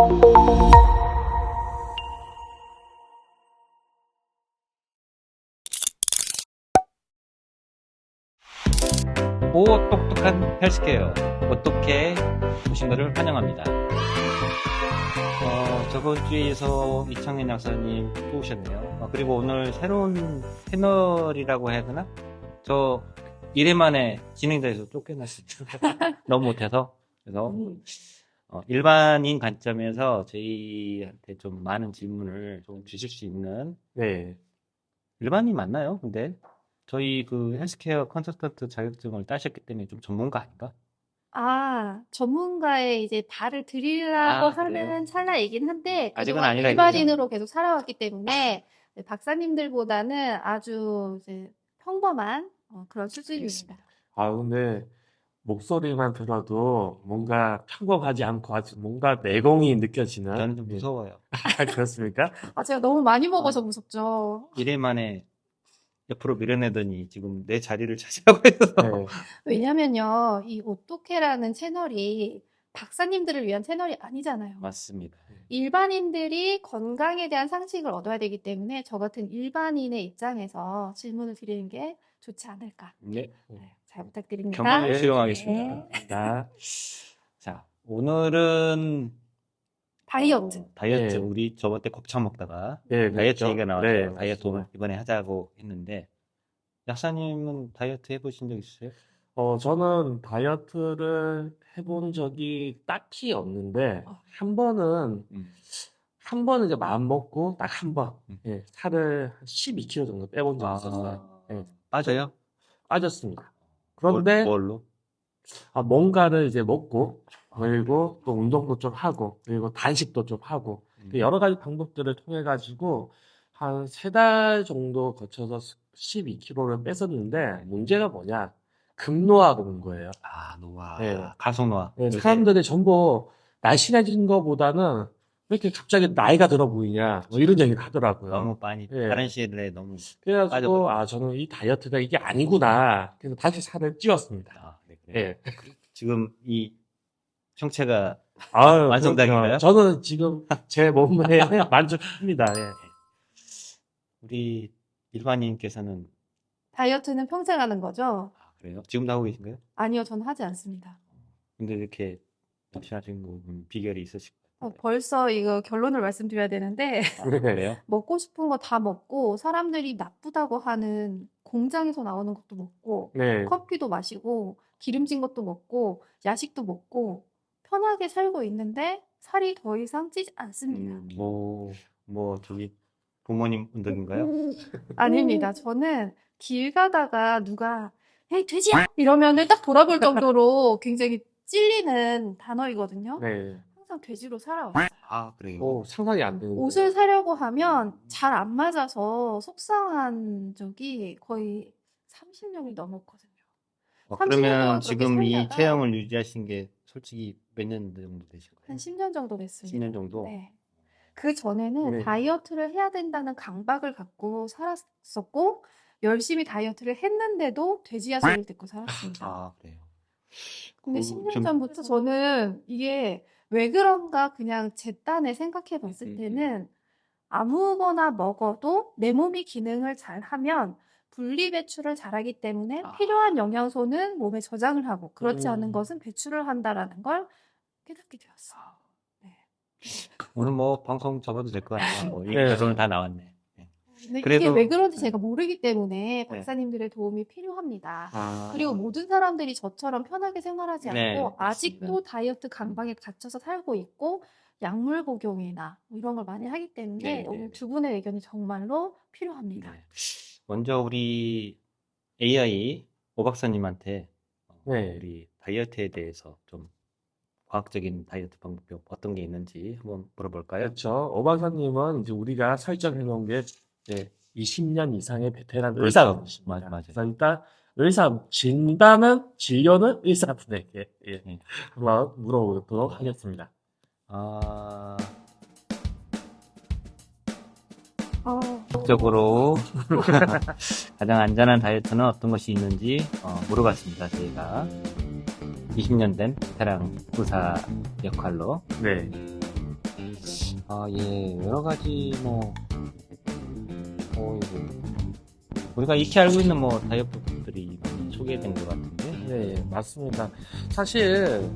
오, 똑똑한 헬스케어. 어떻게 오신 것을 환영합니다. 저번 주에서 이창현 약사님 또 오셨네요. 그리고 오늘 새로운 패널이라고 해야 되나? 저 1회 만에 진행자에서 쫓겨났습니다. 너무 못해서. 그래서 일반인 관점에서 저희한테 좀 많은 질문을 좀 주실 수 있는, 네. 일반인 맞나요? 근데 저희 그 헬스케어 컨설턴트 자격증을 따셨기 때문에 좀 전문가 아닌가? 전문가의 이제 발을 들이라고 그래요? 하는 찰나이긴 한데, 아직은 그동안 아니라 일반인으로 계속 살아왔기 때문에, 네, 박사님들보다는 아주 이제 평범한 그런 수준입니다. 근데 목소리만 들어도 뭔가 평범하지 않고 아주 뭔가 내공이 느껴지는. 저는 좀 무서워요. 그렇습니까? 제가 너무 많이 먹어서 무섭죠. 1회 만에 옆으로 밀어내더니 지금 내 자리를 차지하고 있어서. 네. 왜냐면요, 이 오토케라는 채널이 박사님들을 위한 채널이 아니잖아요. 맞습니다. 일반인들이 건강에 대한 상식을 얻어야 되기 때문에 저 같은 일반인의 입장에서 질문을 드리는 게 좋지 않을까. 네. 네, 잘 부탁드립니다. 경험을 수용하겠습니다. 네. 자, 자, 오늘은 다이어트. 다이어트. 네. 우리 저번 때 곱창 먹다가 네, 다이어트 그렇죠. 얘기가 나와서 네, 다이어트 맞습니다. 이번에 하자고 했는데, 약사님은 다이어트 해보신 적 있으세요? 저는 다이어트를 해본 적이 딱히 없는데, 한 번은 이제 마음 먹고 딱 한 번, 예, 살을 한 12kg 정도 빼본 적이 있었어요. 예, 빠져요? 빠졌습니다. 그런데, 뭘로? 뭔가를 이제 먹고, 그리고 또 운동도 좀 하고, 그리고 단식도 좀 하고, 여러 가지 방법들을 통해가지고, 한 3달 정도 거쳐서 12kg를 뺐었는데, 문제가 뭐냐? 급노화가 온 거예요. 노화. 네. 가속노화. 네, 사람들이 전부 날씬해진 거보다는 왜 이렇게 갑자기 나이가 들어 보이냐, 뭐 이런 얘기를 하더라고요. 너무 많이, 예. 다른 시일에 너무 그래가지고, 빠져버렸어요. 저는 이 다이어트가 이게 아니구나. 그래서 다시 살을 찌웠습니다. 네, 그래요. 예. 지금 이 형체가 아유, 완성단인가요? 저는 지금 제 몸에 만족합니다. 예. 우리 일반인께서는 다이어트는 평생 하는 거죠? 그래요? 지금도 하고 계신가요? 아니요, 저는 하지 않습니다. 근데 이렇게 날씬하신 거 비결이 있으실 것 같아요. 벌써 이거 결론을 말씀드려야 되는데, 그래요? 먹고 싶은 거 다 먹고, 사람들이 나쁘다고 하는 공장에서 나오는 것도 먹고, 네. 커피도 마시고, 기름진 것도 먹고, 야식도 먹고, 편하게 살고 있는데, 살이 더 이상 찌지 않습니다. 저기 부모님 운동인가요? 아닙니다. 저는 길 가다가 누가, 에이, 돼지야! 이러면은 딱 돌아볼 정도로 굉장히 찔리는 단어이거든요. 네. 항상 돼지로 살아왔어요. 그래요? 상상이 안 되는데. 옷을 사려고 하면 잘 안 맞아서 속상한 적이 거의 30년이 넘었거든요. 30년 그러면 동안 지금 그렇게 이 살다가 체형을 유지하신 게 솔직히 몇 년 정도 되신 거예요? 한 10년 정도 됐습니다. 10년 정도? 네. 그 전에는 네. 다이어트를 해야 된다는 강박을 갖고 살았었고, 열심히 다이어트를 했는데도 돼지야 소리를 듣고 살았습니다. 그래요. 근데 10년 전부터 저는 이게 왜 그런가 그냥 제 딴에 생각해 봤을 때는 아무거나 먹어도 내 몸이 기능을 잘 하면 분리 배출을 잘하기 때문에 필요한 영양소는 몸에 저장을 하고 그렇지 않은 것은 배출을 한다라는 걸 깨닫게 되었어요. 네. 오늘 방송 접어도 될 것 같아요. 이 네. 결론은 다 나왔네. 근데 이게 그래도- 왜 그런지 제가 모르기 때문에 박사님들의 도움이 필요합니다. 그리고 모든 사람들이 저처럼 편하게 생활하지 않고 네, 아직도 다이어트 강박에 갇혀서 살고 있고 약물 복용이나 뭐 이런 걸 많이 하기 때문에 네, 오늘 네. 두 분의 의견이 정말로 필요합니다. 네. 먼저 우리 AI 오 박사님한테 네. 우리 다이어트에 대해서 좀 과학적인 다이어트 방법 어떤 게 있는지 한번 물어볼까요? 그렇죠. 오 박사님은 이제 우리가 설정해 놓은 게 이제 20년 이상의 베테랑 의사분이십니다. 맞아요. 그래서 일단 진료는 의사분에게 한번 물어보도록 하겠습니다. 적극적으로 가장 안전한 다이어트는 어떤 것이 있는지 물어봤습니다. 저희가 20년 된 베테랑 의사 역할로. 네. 예, 여러 가지 우리가 익히 알고 있는 다이어트들이 많이 소개된 것 같은데. 네, 맞습니다. 사실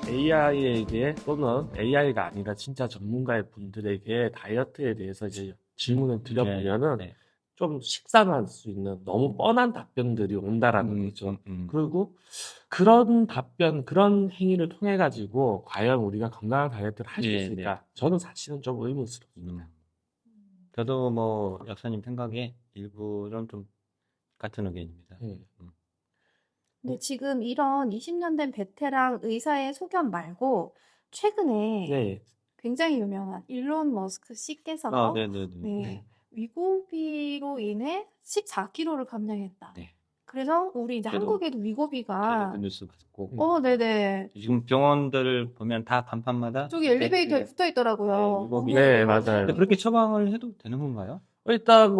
이게 AI에게 또는 AI가 아니라 진짜 전문가의 분들에게 다이어트에 대해서 이제 질문을 드려보면은 네. 좀 식상할 수 있는 너무 뻔한 답변들이 온다라는 거죠. 그리고 그런 답변, 그런 행위를 통해 가지고 과연 우리가 건강한 다이어트를 할 수 네, 있을까? 저는 사실은 좀 의문스럽습니다. 저도 약사님 생각에 일부는 좀 같은 의견입니다. 네. 근데 지금 이런 20년 된 베테랑 의사의 소견 말고 최근에 네. 굉장히 유명한 일론 머스크 씨께서 네네네. 네, 위고비로 인해 14kg를 감량했다. 네. 그래서 우리 이제 저도 한국에도 그 위고비가 뉴스 봤고. 네네. 지금 병원들 보면 다 간판마다 저기 엘리베이터에 네, 붙어 있더라고요. 위고비. 네, 맞아요. 근데 그렇게 처방을 해도 되는 건가요? 일단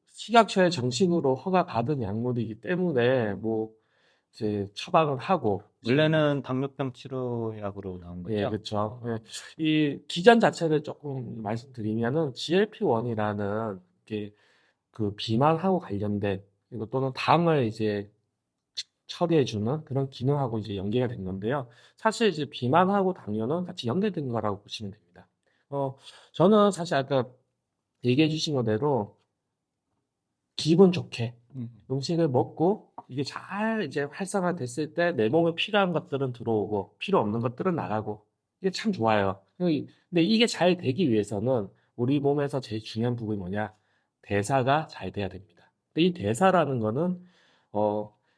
식약처에 정식으로 허가 받은 약물이기 때문에 이제 처방을 하고 원래는 당뇨병 치료약으로 나온 거죠? 예, 그렇죠. 예. 이 기전 자체를 조금 말씀드리면은 GLP-1이라는 그 비만하고 관련된 그리고 또는 당을 이제 처리해주는 그런 기능하고 이제 연계가 된 건데요. 사실 이제 비만하고 당뇨는 같이 연계된 거라고 보시면 됩니다. 저는 사실 아까 얘기해 주신 거대로 기분 좋게 음식을 먹고 이게 잘 이제 활성화됐을 때 내 몸에 필요한 것들은 들어오고 필요 없는 것들은 나가고 이게 참 좋아요. 근데 이게 잘 되기 위해서는 우리 몸에서 제일 중요한 부분이 뭐냐? 대사가 잘 돼야 됩니다. 근데 이 대사라는 거는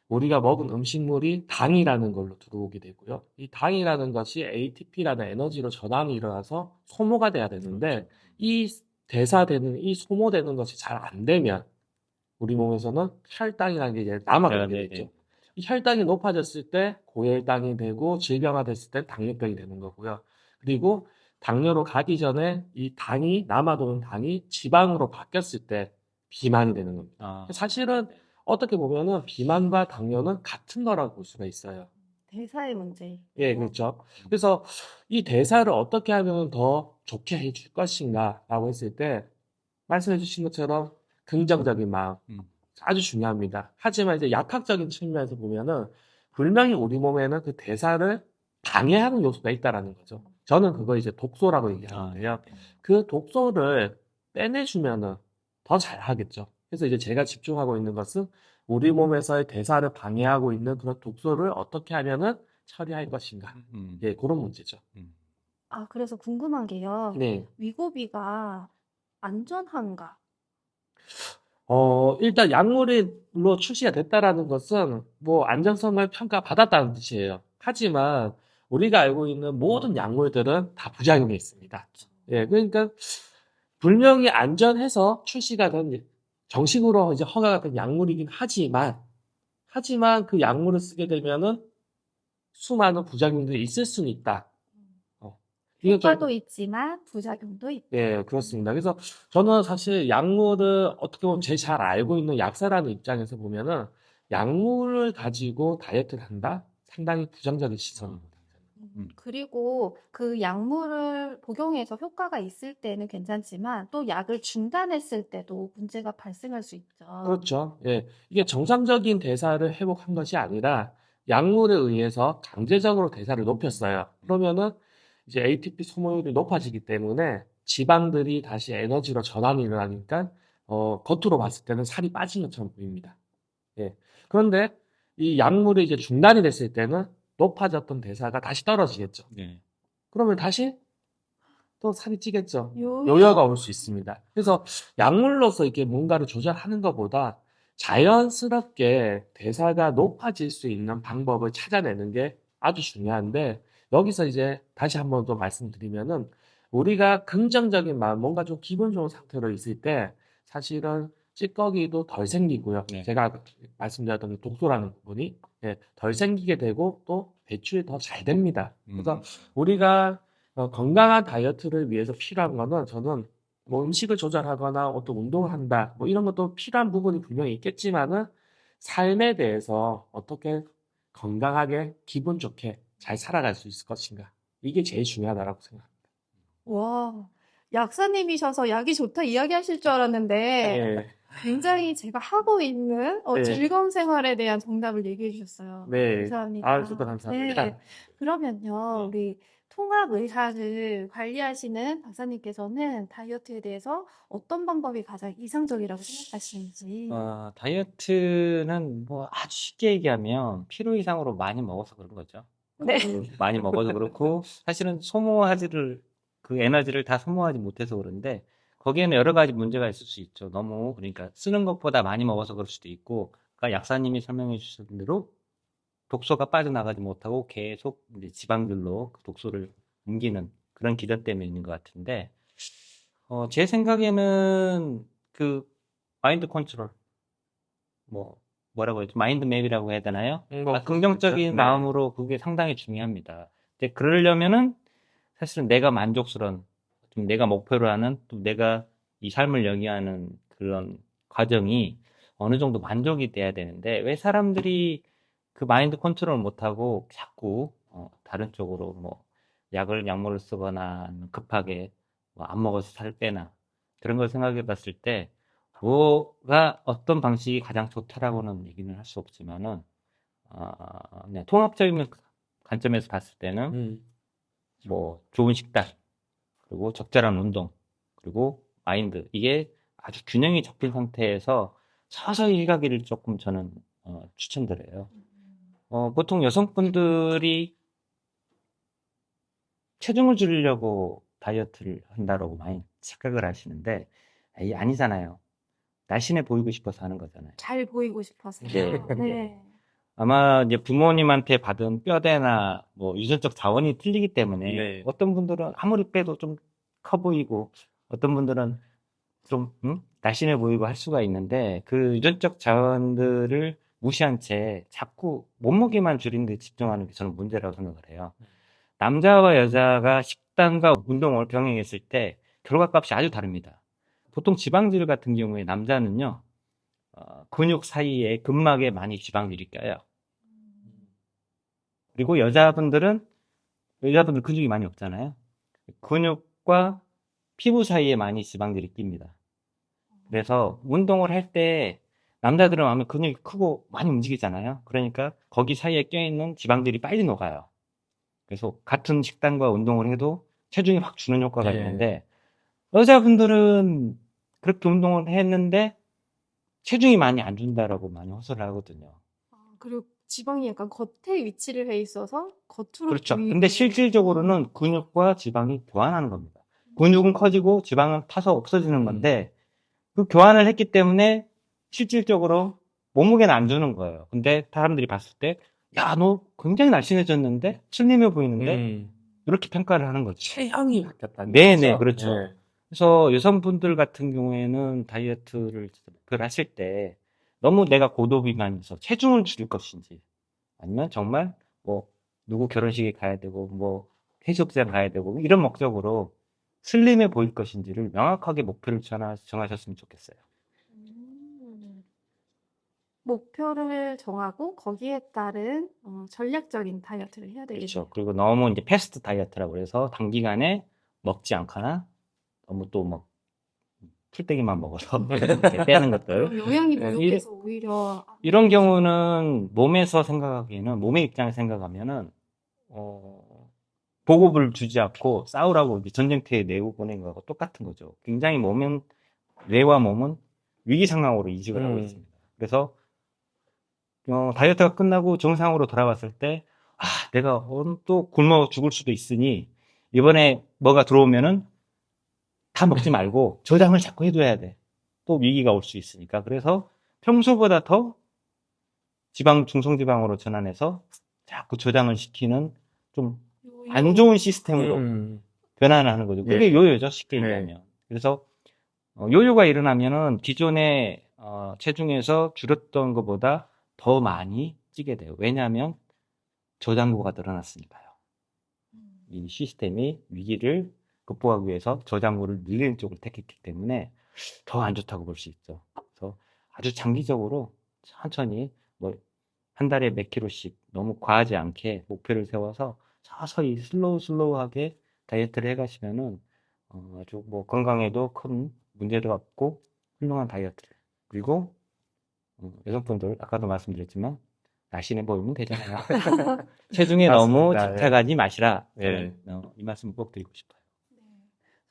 우리가 먹은 음식물이 당이라는 걸로 들어오게 되고요. 이 당이라는 것이 ATP라는 에너지로 전환이 일어나서 소모가 돼야 되는데 이 대사되는 이 소모되는 것이 잘 안 되면 우리 몸에서는 혈당이라는 게 이제 남아가게 네, 되죠. 네. 이 혈당이 높아졌을 때 고혈당이 되고 질병화됐을 때 당뇨병이 되는 거고요. 그리고 당뇨로 가기 전에 이 당이 남아도는 당이 지방으로 바뀌었을 때 비만이 되는 겁니다. 사실은 어떻게 보면은 비만과 당뇨는 같은 거라고 볼 수가 있어요. 대사의 문제. 예, 그렇죠. 그래서 이 대사를 어떻게 하면 더 좋게 해줄 것인가라고 했을 때 말씀해 주신 것처럼 긍정적인 마음 아주 중요합니다. 하지만 이제 약학적인 측면에서 보면은 분명히 우리 몸에는 그 대사를 방해하는 요소가 있다라는 거죠. 저는 그거 이제 독소라고 얘기하는데요. 그 독소를 빼내주면은 더 잘하겠죠. 그래서 이제 제가 집중하고 있는 것은 우리 몸에서의 대사를 방해하고 있는 그런 독소를 어떻게 하면은 처리할 것인가. 예, 그런 문제죠. 아, 그래서 궁금한 게요. 네. 위고비가 안전한가? 일단 약물로 출시가 됐다라는 것은 안전성을 평가받았다는 뜻이에요. 하지만 우리가 알고 있는 모든 약물들은 다 부작용이 있습니다. 예, 그러니까 분명히 안전해서 출시가 된 정식으로 이제 허가가 된 약물이긴 하지만 그 약물을 쓰게 되면은 수많은 부작용들이 있을 수는 있다. 이건 좀 효과도 있지만 부작용도 있다. 예, 그렇습니다. 그래서 저는 사실 약물을 어떻게 보면 제일 잘 알고 있는 약사라는 입장에서 보면은 약물을 가지고 다이어트를 한다? 상당히 부정적인 시선입니다. 그리고 그 약물을 복용해서 효과가 있을 때는 괜찮지만 또 약을 중단했을 때도 문제가 발생할 수 있죠. 그렇죠. 예. 이게 정상적인 대사를 회복한 것이 아니라 약물에 의해서 강제적으로 대사를 높였어요. 그러면은 이제 ATP 소모율이 높아지기 때문에 지방들이 다시 에너지로 전환이 일어나니까 겉으로 봤을 때는 살이 빠진 것처럼 보입니다. 예. 그런데 이 약물이 이제 중단이 됐을 때는 높아졌던 대사가 다시 떨어지겠죠. 네. 그러면 다시 또 살이 찌겠죠. 요요? 요요가 올 수 있습니다. 그래서 약물로서 이렇게 뭔가를 조절하는 것보다 자연스럽게 대사가 높아질 수 있는 방법을 찾아내는 게 아주 중요한데 여기서 이제 다시 한번 더 말씀드리면은 우리가 긍정적인 마음, 뭔가 좀 기분 좋은 상태로 있을 때 사실은 찌꺼기도 덜 생기고요. 네. 제가 말씀드렸던 그 독소라는 부분이 덜 생기게 되고 또 배출이 더 잘 됩니다. 그래서 우리가 건강한 다이어트를 위해서 필요한 거는 저는 음식을 조절하거나 어떤 운동을 한다 이런 것도 필요한 부분이 분명히 있겠지만은 삶에 대해서 어떻게 건강하게 기분 좋게 잘 살아갈 수 있을 것인가 이게 제일 중요하다고 생각합니다. 와, 약사님이셔서 약이 좋다 이야기하실 줄 알았는데 네. 굉장히 제가 하고 있는 네. 즐거운 생활에 대한 정답을 얘기해 주셨어요. 네. 감사합니다. 저도 감사합니다. 네. 그러면요, 우리 통합 의사를 관리하시는 박사님께서는 다이어트에 대해서 어떤 방법이 가장 이상적이라고 생각하시는지. 다이어트는 뭐 아주 쉽게 얘기하면 필요 이상으로 많이 먹어서 그런 거죠. 네. 많이 먹어서 그렇고, 사실은 그 에너지를 다 소모하지 못해서 그런데, 거기에는 여러 가지 문제가 있을 수 있죠. 너무, 그러니까 쓰는 것보다 많이 먹어서 그럴 수도 있고, 그러니까 약사님이 설명해 주신 대로 독소가 빠져나가지 못하고 계속 이제 지방들로 그 독소를 옮기는 그런 기전 때문에 있는 것 같은데, 제 생각에는 그 마인드 컨트롤, 뭐라고 해야지, 마인드 맵이라고 해야 되나요? 뭐, 긍정적인 네. 마음으로 그게 상당히 중요합니다. 근데 그러려면은 사실은 내가 만족스러운, 좀 내가 목표로 하는, 또 내가 이 삶을 영위하는 그런 과정이 어느 정도 만족이 돼야 되는데, 왜 사람들이 그 마인드 컨트롤 못하고 자꾸 다른 쪽으로 뭐 약물을 쓰거나 아니면 급하게 뭐 안 먹어서 살 빼나 그런 걸 생각해 봤을 때 뭐가 어떤 방식이 가장 좋다라고는 얘기는 할 수 없지만은 그냥 통합적인 관점에서 봤을 때는 음. 뭐 좋은 식단 그리고 적절한 운동 그리고 마인드 이게 아주 균형이 잡힌 상태에서 서서히 일가기를 조금 저는 추천드려요. 보통 여성분들이 체중을 줄이려고 다이어트를 한다라고 많이 착각을 하시는데 이게 아니잖아요. 날씬해 보이고 싶어서 하는 거잖아요. 잘 보이고 싶어서. 네. 네. 아마 이제 부모님한테 받은 뼈대나 뭐 유전적 자원이 틀리기 때문에 네. 어떤 분들은 아무리 빼도 좀 커 보이고 어떤 분들은 좀 날씬해 보이고 할 수가 있는데 그 유전적 자원들을 무시한 채 자꾸 몸무게만 줄이는 데 집중하는 게 저는 문제라고 생각을 해요. 남자와 여자가 식단과 운동을 병행했을 때 결과값이 아주 다릅니다. 보통 지방질 같은 경우에 남자는요, 근육 사이에 근막에 많이 지방질이 껴요. 그리고 여자분들 근육이 많이 없잖아요. 근육과 피부 사이에 많이 지방질이 낍니다. 그래서 운동을 할 때 남자들은 아마 근육이 크고 많이 움직이잖아요. 그러니까 거기 사이에 껴있는 지방들이 빨리 녹아요. 그래서 같은 식단과 운동을 해도 체중이 확 주는 효과가 네. 있는데 여자분들은 그렇게 운동을 했는데 체중이 많이 안 준다라고 많이 호소를 하거든요. 그리고 지방이 약간 겉에 위치를 해 있어서 겉으로 그렇죠. 보이게. 근데 실질적으로는 근육과 지방이 교환하는 겁니다. 근육은 커지고 지방은 타서 없어지는 건데 그 교환을 했기 때문에 실질적으로 몸무게는 안 주는 거예요. 근데 사람들이 봤을 때, 야, 너 굉장히 날씬해졌는데? 슬림해 보이는데? 이렇게 평가를 하는 거죠. 체형이 바뀌었다는 네네, 거죠? 그렇죠. 네. 그래서 여성분들 같은 경우에는 다이어트를 목표를 하실 때 너무 내가 고도비만해서 체중을 줄일 것인지 아니면 정말 뭐 누구 결혼식에 가야 되고 뭐 해수욕장 가야 되고 이런 목적으로 슬림해 보일 것인지를 명확하게 목표를 정하셨으면 좋겠어요. 음. 목표를 정하고 거기에 따른 전략적인 다이어트를 해야 되겠네요. 그렇죠. 그리고 너무 이제 패스트 다이어트라고 해서 단기간에 먹지 않거나 너무 또 뭐 풀떼기만 먹어서 이렇게 빼는 것들. 그럼 영양이 네, 부족해서 오히려 이런 경우는 몸의 입장에서 생각하면은 보급을 주지 않고 싸우라고 이제 전쟁터에 내고 보낸 거하고 똑같은 거죠. 굉장히 뇌와 몸은 위기 상황으로 이식을 하고 있습니다. 그래서 다이어트가 끝나고 정상으로 돌아왔을 때 내가 오늘 또 굶어 죽을 수도 있으니 이번에 뭐가 들어오면은 다 먹지 말고 저장을 자꾸 해둬야 돼. 또 위기가 올 수 있으니까. 그래서 평소보다 더 중성지방으로 전환해서 자꾸 저장을 시키는 좀 안 좋은 시스템으로 변환하는 거죠. 그게 예. 요요죠, 쉽게 네. 얘기하면. 그래서 요요가 일어나면은 기존의 체중에서 줄였던 것보다 더 많이 찌게 돼요. 왜냐하면 저장고가 늘어났으니까요. 이 시스템이 위기를 극복하기 위해서 저장고를 늘리는 쪽을 택했기 때문에 더 안 좋다고 볼 수 있죠. 그래서 아주 장기적으로 천천히 뭐 한 달에 몇 킬로씩 너무 과하지 않게 목표를 세워서 서서히 슬로우하게 다이어트를 해가시면은 아주 뭐 건강에도 큰 문제도 없고 훌륭한 다이어트. 그리고 여성분들 아까도 말씀드렸지만 날씬해 보이면 되잖아요. 체중에 너무 맞습니다. 집착하지 마시라. 예. 이 말씀 꼭 드리고 싶어요.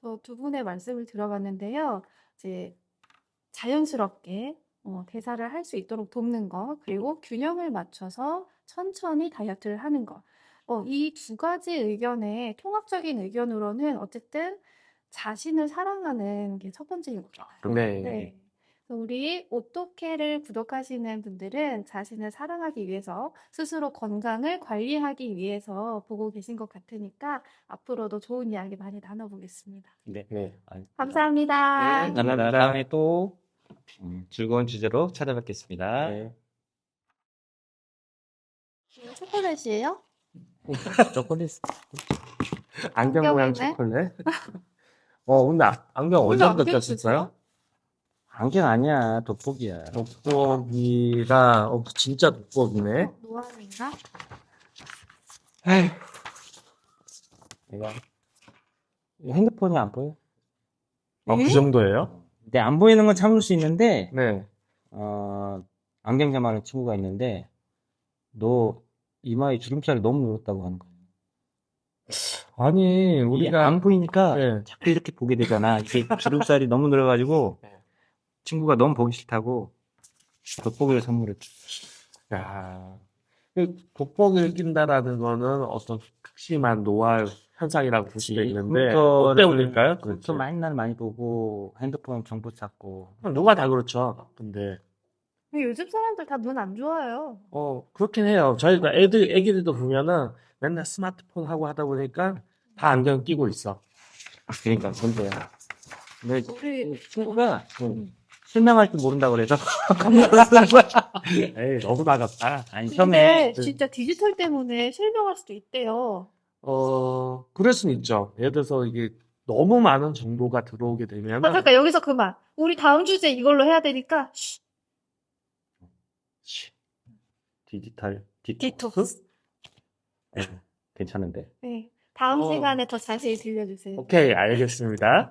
저 두 분의 말씀을 들어봤는데요. 이제 자연스럽게 대사를 할 수 있도록 돕는 거, 그리고 균형을 맞춰서 천천히 다이어트를 하는 거. 이 두 가지 의견의 통합적인 의견으로는 어쨌든 자신을 사랑하는 게 첫 번째인 것 같아요. 네. 네. 그래서 우리 오토케를 구독하시는 분들은 자신을 사랑하기 위해서 스스로 건강을 관리하기 위해서 보고 계신 것 같으니까 앞으로도 좋은 이야기 많이 나눠보겠습니다. 네. 네. 감사합니다. 네. 감사합니다. 다음에 또 즐거운 주제로 찾아뵙겠습니다. 네. 초콜릿이에요? 초콜릿. 안경 모양 안경이네. 초콜릿. 근데 안경 오늘 언제부터 안경 꼈었어요? 안경 아니야. 돋보기야. 돋보기가, 진짜 돋보기네. 노안인가? 아휴. 내가 핸드폰이 안 보여. 그 정도예요? 근데 안 보이는 건 참을 수 있는데 네. 안경 겸하는 친구가 있는데 너 이마에 주름살이 너무 늘었다고 하는 거야. 아니, 이게 우리가, 안 보이니까 네. 자꾸 이렇게 보게 되잖아. 이게 주름살이 너무 늘어가지고 네. 친구가 너무 보기 싫다고 돋보기를 선물했죠. 야, 돋보기를 낀다라는 거는 어떤 극심한 노화 현상이라고 볼 수도 있는데, 뭐 때문일까요? 컴퓨터 맨날 많이 보고 핸드폰 정보 찾고. 누가 다 그렇죠. 근데, 요즘 사람들 다 눈 안 좋아요. 그렇긴 해요. 저희가 애기들도 보면은 맨날 스마트폰 하고 하다 보니까 다 안경 끼고 있어. 그러니까 근데 우리 친구가 설명할 줄 모른다고 그래서 깜짝 놀란 거야. 에이, 너무 나갔다. 아니 근데 처음에 진짜 디지털 때문에 실명할 수도 있대요. 그럴 수는 있죠. 예를 들어서 이게 너무 많은 정보가 들어오게 되면, 잠깐 여기서 그만. 우리 다음 주제 이걸로 해야 되니까 디지털 디톡스. 괜찮은데. 네. 다음 어. 시간에 더 자세히 들려주세요. 오케이, 알겠습니다.